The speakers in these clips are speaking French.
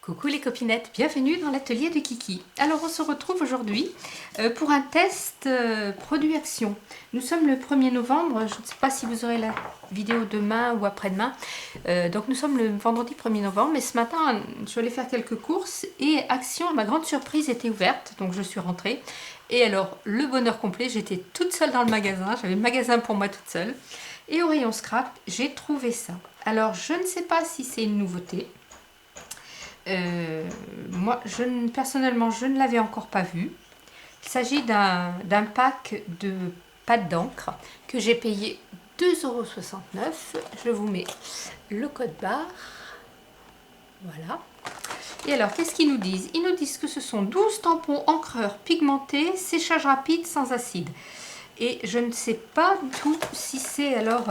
Coucou les copinettes, bienvenue dans l'atelier de Kiki. Alors on se retrouve aujourd'hui pour un test produit action. Nous sommes le 1er novembre, je ne sais pas si vous aurez la vidéo demain ou après-demain. Donc nous sommes le vendredi 1er novembre, mais ce matin je suis allée faire quelques courses et Action, à ma grande surprise, était ouverte. Donc je suis rentrée et alors le bonheur complet, j'étais toute seule dans le magasin, j'avais le magasin pour moi toute seule. Et au rayon scrap, j'ai trouvé ça. Alors je ne sais pas si c'est une nouveauté. Moi, personnellement, je ne l'avais encore pas vu. Il s'agit d'un pack de pâte d'encre que j'ai payé 2,69 €. Je vous mets le code barre. Voilà. Et alors, qu'est-ce qu'ils nous disent? Ils nous disent que ce sont 12 tampons encreurs pigmentés, séchage rapide sans acide. Et je ne sais pas du tout si c'est alors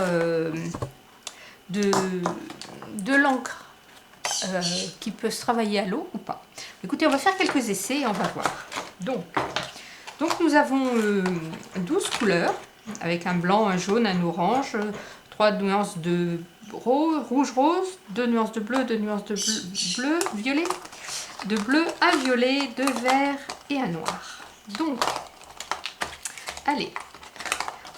de l'encre qui peut se travailler à l'eau ou pas. Écoutez, on va faire quelques essais et on va voir. Donc nous avons 12 couleurs avec un blanc, un jaune, un orange, 3 nuances de rouge rose, 2 nuances de bleu, 2 nuances de bleu violet, de bleu, un violet, 2 verts et un noir. Donc allez,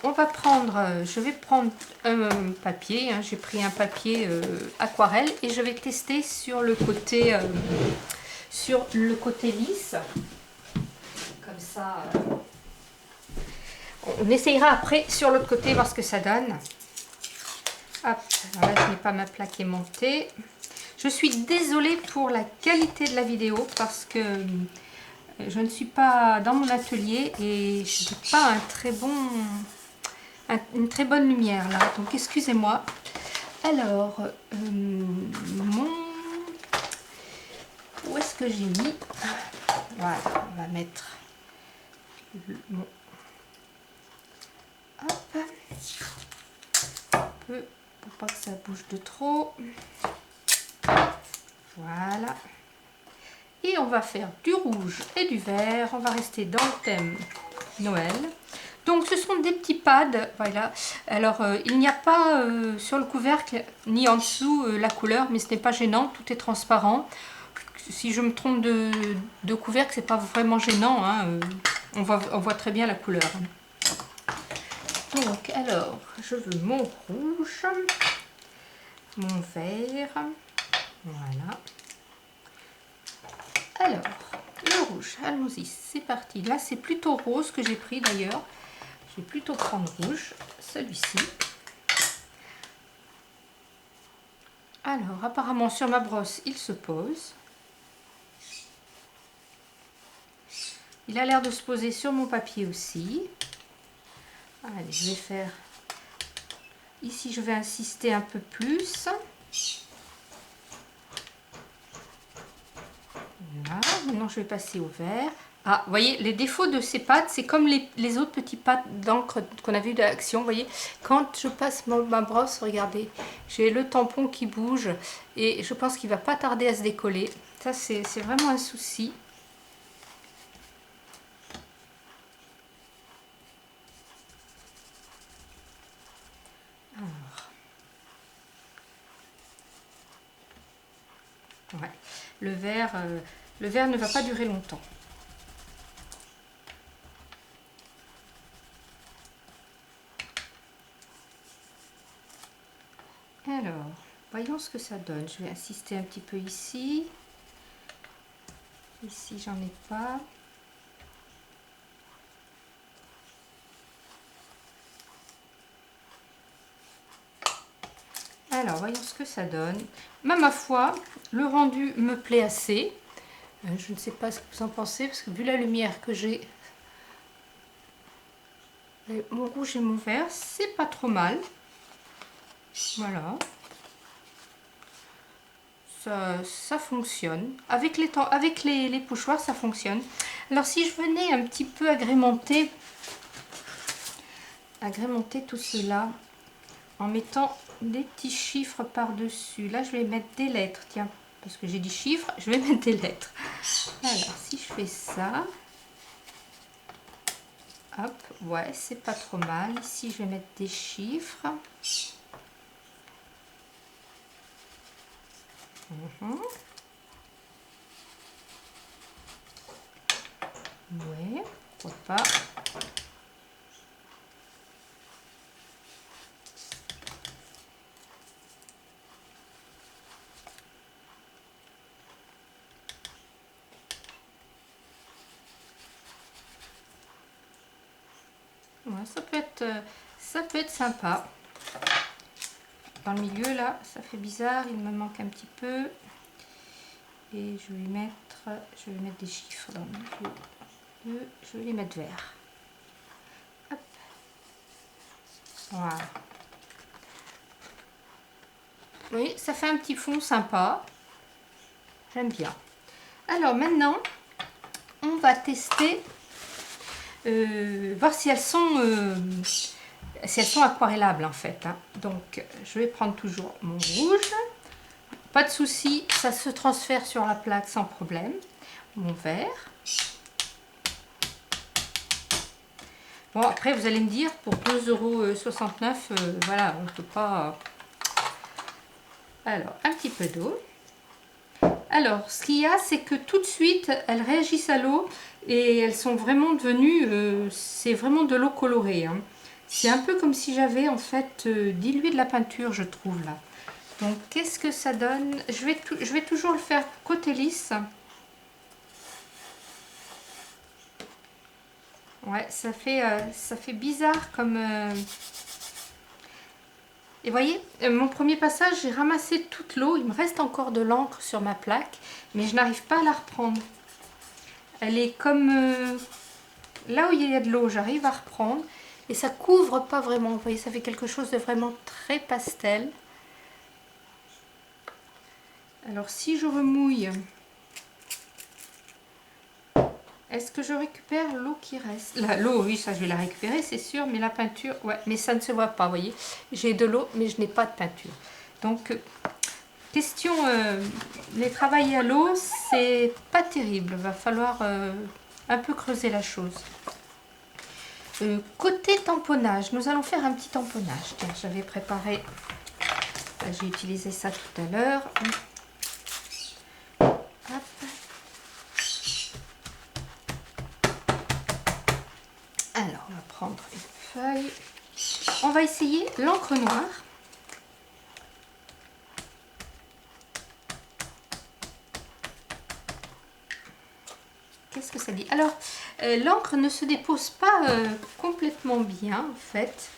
on va prendre, je vais prendre un papier, hein, j'ai pris un papier aquarelle et je vais tester sur le côté lisse. Comme ça, on essayera après sur l'autre côté voir ce que ça donne. Hop, alors là je n'ai pas ma plaque aimantée. Je suis désolée pour la qualité de la vidéo parce que je ne suis pas dans mon atelier et je n'ai pas une très bonne lumière là, donc excusez-moi. Alors, où est-ce que j'ai mis? Voilà, on va mettre mon... Hop, un peu pour pas que ça bouge de trop. Voilà. Et on va faire du rouge et du vert. On va rester dans le thème Noël. Donc ce sont des petits pads, voilà. Alors il n'y a pas sur le couvercle ni en dessous la couleur, mais ce n'est pas gênant, tout est transparent. Si je me trompe de couvercle, c'est pas vraiment gênant, hein. On voit très bien la couleur. Donc alors, je veux mon rouge, mon vert, voilà. Alors, le rouge, allons-y, c'est parti. Là c'est plutôt rose que j'ai pris d'ailleurs. Je vais plutôt prendre rouge, celui-ci. Alors, apparemment, sur ma brosse, il se pose. Il a l'air de se poser sur mon papier aussi. Allez, je vais faire... Ici, je vais insister un peu plus. Voilà, maintenant, je vais passer au vert. Ah, vous voyez, les défauts de ces pâtes, c'est comme les autres petits pâtes d'encre qu'on a vu d'Action. Vous voyez, quand je passe ma brosse, regardez, j'ai le tampon qui bouge et je pense qu'il va pas tarder à se décoller. Ça, c'est vraiment un souci. Alors, ouais, le vert ne va pas durer longtemps. Alors, voyons ce que ça donne. Je vais insister un petit peu ici. Ici, j'en ai pas. Alors, voyons ce que ça donne. Ma foi, le rendu me plaît assez. Je ne sais pas ce que vous en pensez, parce que vu la lumière que j'ai, mon rouge et mon vert, c'est pas trop mal. Voilà. Ça fonctionne. Avec les pochoirs, ça fonctionne. Alors, si je venais un petit peu agrémenter tout cela en mettant des petits chiffres par-dessus. Là, je vais mettre des lettres. Tiens, parce que j'ai dit chiffres, je vais mettre des lettres. Alors, si je fais ça... Hop, ouais, c'est pas trop mal. Ici, je vais mettre des chiffres. pourquoi pas. Ouais, ça peut être sympa. Dans le milieu là, ça fait bizarre, il me manque un petit peu. Et je vais mettre des chiffres dans le milieu. Je vais les mettre verts. Hop. Voilà. Oui, ça fait un petit fond sympa. J'aime bien. Alors maintenant, on va tester, voir si elles sont aquarellables en fait. Hein. Donc, je vais prendre toujours mon rouge. Pas de souci, ça se transfère sur la plaque sans problème. Mon vert. Bon, après, vous allez me dire, pour 2,69 €, voilà, on ne peut pas... Alors, un petit peu d'eau. Alors, ce qu'il y a, c'est que tout de suite, elles réagissent à l'eau et elles sont vraiment devenues... c'est vraiment de l'eau colorée. Hein. C'est un peu comme si j'avais, en fait, dilué de la peinture, je trouve, là. Donc, qu'est-ce que ça donne? Je vais toujours le faire côté lisse. Ouais, ça fait bizarre comme... Et voyez, mon premier passage, j'ai ramassé toute l'eau. Il me reste encore de l'encre sur ma plaque, mais je n'arrive pas à la reprendre. Elle est comme... là où il y a de l'eau, j'arrive à reprendre. Et ça couvre pas vraiment. Vous voyez, ça fait quelque chose de vraiment très pastel. Alors, si je remouille... Est-ce que je récupère l'eau qui reste? L'eau, oui, ça je vais la récupérer, c'est sûr. Mais la peinture, ouais, mais ça ne se voit pas, vous voyez. J'ai de l'eau, mais je n'ai pas de peinture. Donc, question, les travailler à l'eau, c'est pas terrible. Il va falloir un peu creuser la chose. Côté tamponnage, nous allons faire un petit tamponnage. Tiens, j'avais préparé, j'ai utilisé ça tout à l'heure. Hop. Alors, on va prendre une feuille. On va essayer l'encre noire. Qu'est-ce que ça dit? Alors, l'encre ne se dépose pas complètement bien, en fait.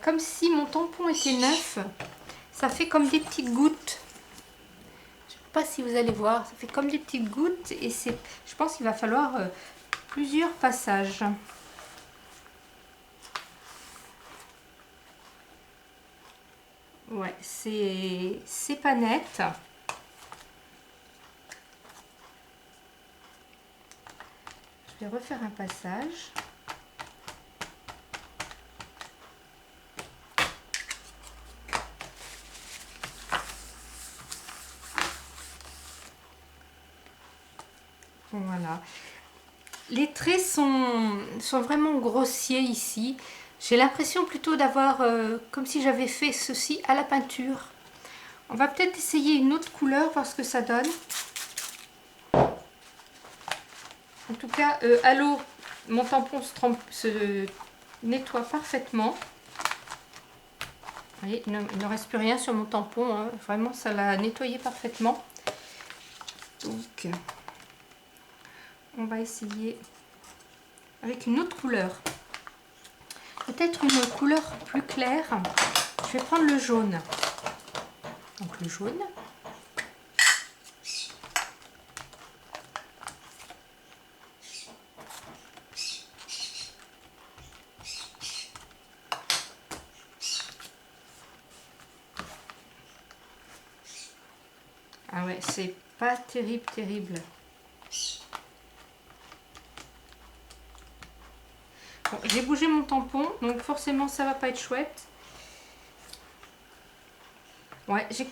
Comme si mon tampon était neuf. Ça fait comme des petites gouttes. Je ne sais pas si vous allez voir. Ça fait comme des petites gouttes. Et je pense qu'il va falloir plusieurs passages. Ouais, c'est pas net. Je vais refaire un passage. Voilà. Les traits sont vraiment grossiers ici. J'ai l'impression plutôt d'avoir, comme si j'avais fait ceci à la peinture. On va peut-être essayer une autre couleur, voir ce que ça donne. En tout cas, à l'eau, mon tampon se nettoie parfaitement. Vous voyez, il ne reste plus rien sur mon tampon. Hein. Vraiment, ça l'a nettoyé parfaitement. Donc, on va essayer avec une autre couleur. Peut-être une couleur plus claire. Je vais prendre le jaune. Donc le jaune. Ah ouais, c'est pas terrible. Bon, j'ai bougé mon tampon, donc forcément ça va pas être chouette. Ouais, j'ai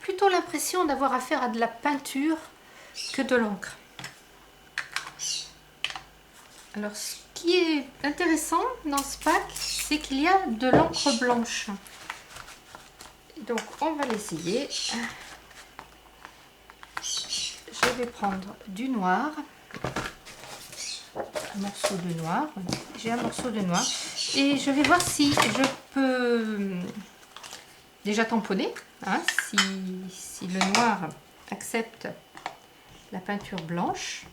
plutôt l'impression d'avoir affaire à de la peinture que de l'encre. Alors, ce qui est intéressant dans ce pack, c'est qu'il y a de l'encre blanche. Donc, on va l'essayer. Je vais prendre du noir. un morceau de noir. J'ai un morceau de noir. Et je vais voir si je peux déjà tamponner. Hein, si le noir accepte la peinture blanche.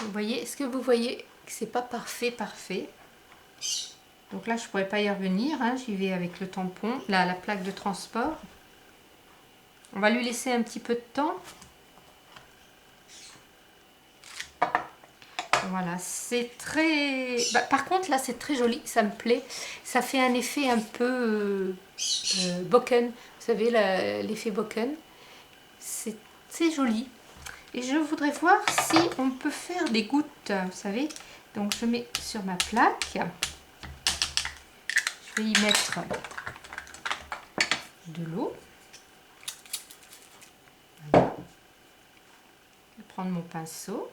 Vous voyez, est-ce que vous voyez que c'est pas parfait? Donc là, je pourrais pas y revenir. Hein, j'y vais avec le tampon, là, la plaque de transport. On va lui laisser un petit peu de temps. Voilà, c'est très... par contre, là, c'est très joli, ça me plaît. Ça fait un effet un peu Boken. Vous savez, l'effet Boken. C'est joli. Et je voudrais voir si on peut faire des gouttes, vous savez. Donc, je mets sur ma plaque. Je vais y mettre de l'eau. Voilà. Je vais prendre mon pinceau.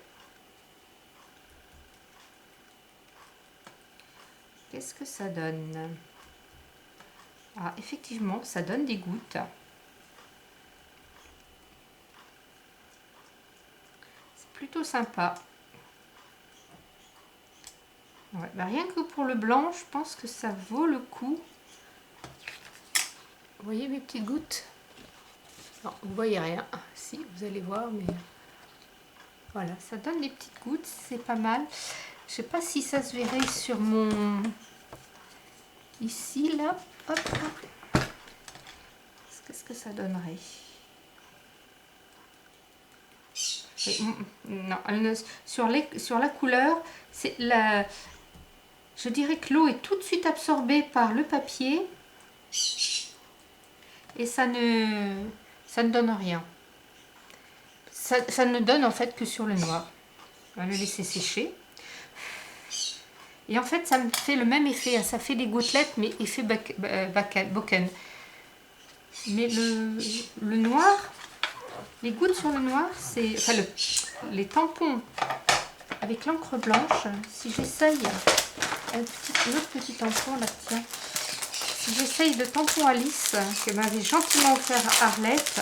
Qu'est-ce que ça donne? Ah, effectivement, ça donne des gouttes. C'est plutôt sympa. Ouais, rien que pour le blanc, je pense que ça vaut le coup. Vous voyez mes petites gouttes? Non, vous voyez rien. Si, vous allez voir, mais voilà, ça donne des petites gouttes, c'est pas mal. Je sais pas si ça se verrait sur mon... Ici, là, hop. Qu'est-ce que ça donnerait? Non, sur la couleur, c'est la... Je dirais que l'eau est tout de suite absorbée par le papier et ça ne donne rien. Ça ne donne en fait que sur le noir. On va le laisser sécher. Et en fait, ça me fait le même effet. Ça fait des gouttelettes, mais effet Boken. Mais le noir, les gouttes sur le noir, c'est... Enfin, les tampons avec l'encre blanche, si j'essaye... L'autre petit tampon là, tiens. Si j'essaye de tampon Alice que m'avait gentiment offert Arlette.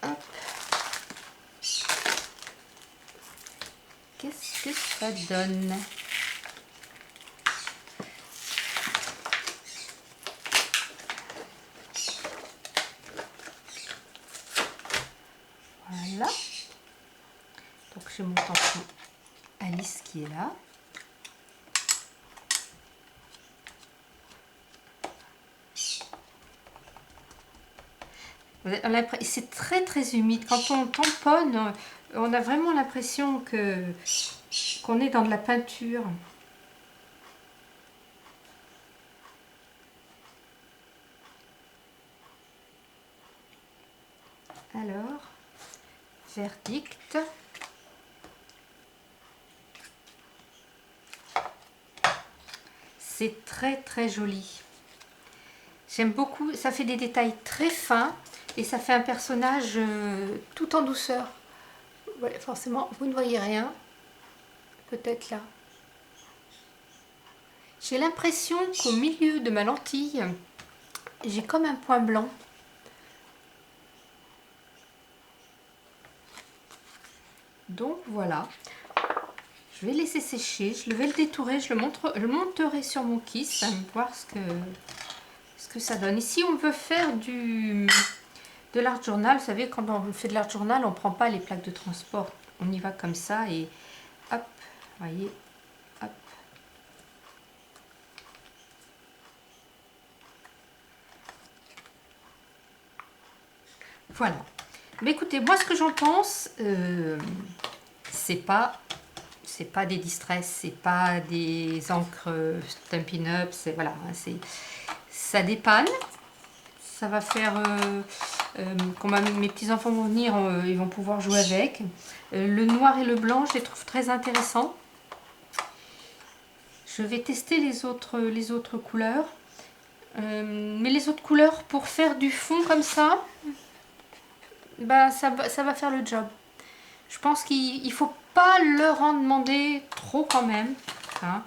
Hop. Qu'est-ce que ça donne? Voilà. Donc j'ai mon tampon Alice qui est là. C'est très très humide. Quand on tamponne, on a vraiment l'impression qu'on est dans de la peinture. Alors, verdict. C'est très très joli. J'aime beaucoup, ça fait des détails très fins et ça fait un personnage tout en douceur. Ouais, forcément, vous ne voyez rien. Peut-être là. J'ai l'impression qu'au milieu de ma lentille, j'ai comme un point blanc. Donc voilà. Je vais laisser sécher, je vais le détourer, je le monterai sur mon kiss, voir ce que ça donne. Ici, on veut faire de l'art journal. Vous savez, quand on fait de l'art journal, on ne prend pas les plaques de transport. On y va comme ça et hop, vous voyez, hop. Voilà. Mais écoutez, moi, ce que j'en pense, c'est pas des distress, c'est pas des encres Stampin' Up, voilà, ça dépanne, ça va faire, quand mes petits-enfants vont venir, ils vont pouvoir jouer avec. Le noir et le blanc, je les trouve très intéressants. Je vais tester les autres couleurs. Mais les autres couleurs, pour faire du fond comme ça, bah, ça va faire le job. Je pense qu'il faut pas leur en demander trop quand même. Hein.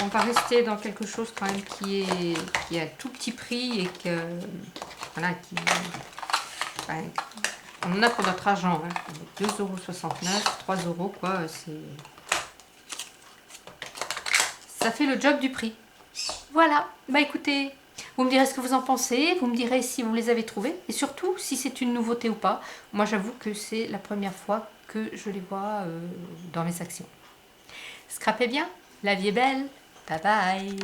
On va rester dans quelque chose quand même qui est à tout petit prix et que voilà, Enfin, on en a pour notre argent. Hein. 2,69 €, 3 €, quoi. Ça fait le job du prix. Voilà. Bah écoutez, vous me direz ce que vous en pensez. Vous me direz si vous les avez trouvés. Et surtout, si c'est une nouveauté ou pas. Moi, j'avoue que c'est la première fois que je les vois dans mes actions. Scrapez bien. La vie est belle. Bye bye.